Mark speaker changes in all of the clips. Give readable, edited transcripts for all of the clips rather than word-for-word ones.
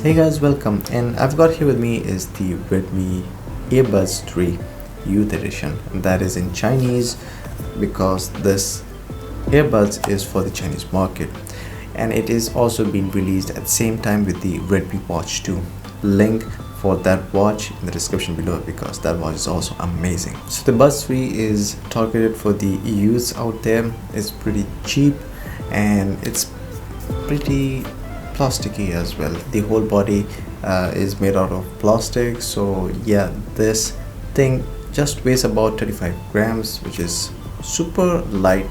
Speaker 1: Hey guys, welcome. And I've got here with me is the Redmi Earbuds 3 Youth Edition. That is in Chinese because this earbuds is for the Chinese market, and it is also being released at the same time with the Redmi Watch 2. Link for that watch in the description below because that watch is also amazing. So the Buds 3 is targeted for the youths out there. It's pretty cheap and it's pretty plasticky as well. The whole body is made out of plastic, so yeah, this thing just weighs about 35 grams, which is super light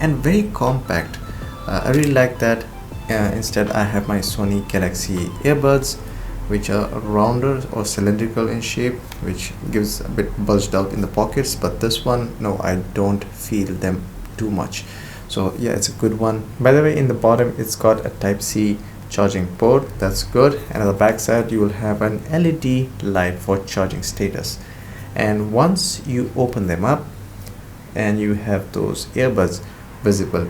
Speaker 1: and very compact. I really like that. Instead I have my Sony Galaxy earbuds, which are rounder or cylindrical in shape, which gives a bit bulged out in the pockets, but this one, no, I don't feel them too much. So yeah, it's a good one. By the way, in the bottom it's got a Type-C charging port. That's good. And on the back side you will have an LED light for charging status. And once you open them up and you have those earbuds visible,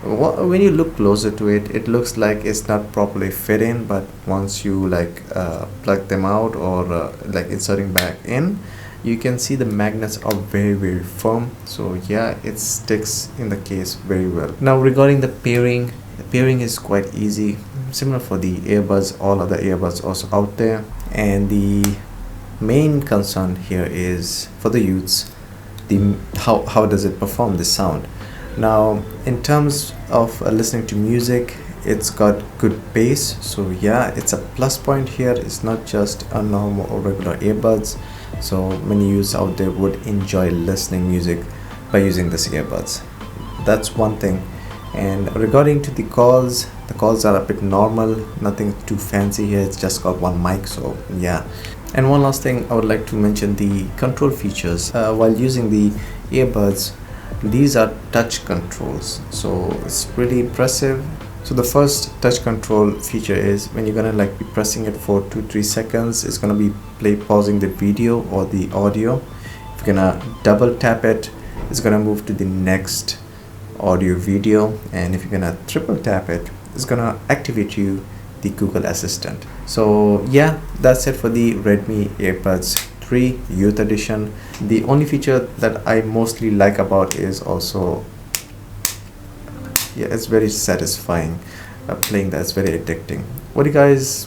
Speaker 1: when you look closer to it, it looks like it's not properly fit in, but once you plug them out or inserting back in, you can see the magnets are very firm. So yeah, it sticks in the case very well. Now regarding the pairing is quite easy, similar for the earbuds, all other earbuds also out there. And the main concern here is for the youths, how does it perform the sound. Now in terms of listening to music, it's got good bass, so yeah, it's a plus point here. It's not just a normal or regular earbuds, so many youths out there would enjoy listening music by using this earbuds. That's one thing. And regarding to the calls are a bit normal, nothing too fancy here. It's just got one mic, so yeah. And one last thing I would like to mention, the control features. While using the earbuds, these are touch controls, so it's pretty impressive. So the first touch control feature is when you're gonna be pressing it for 2-3 seconds, it's gonna be pausing the video or the audio. If you're gonna double tap it, it's gonna move to the next audio video, and if you're gonna triple tap it, it's gonna activate you the Google Assistant. So yeah, that's it for the Redmi Earbuds 3 Youth Edition. The only feature that I mostly like about is also, yeah, it's very satisfying playing that. It's very addicting. What do you guys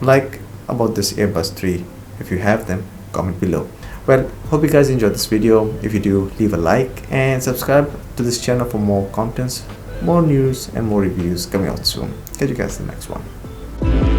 Speaker 1: like about this Earbuds 3? If you have them, comment below. Well, hope you guys enjoyed this video. If you do, leave a like and subscribe to this channel for more contents, more news and more reviews coming out soon. Catch you guys in the next one.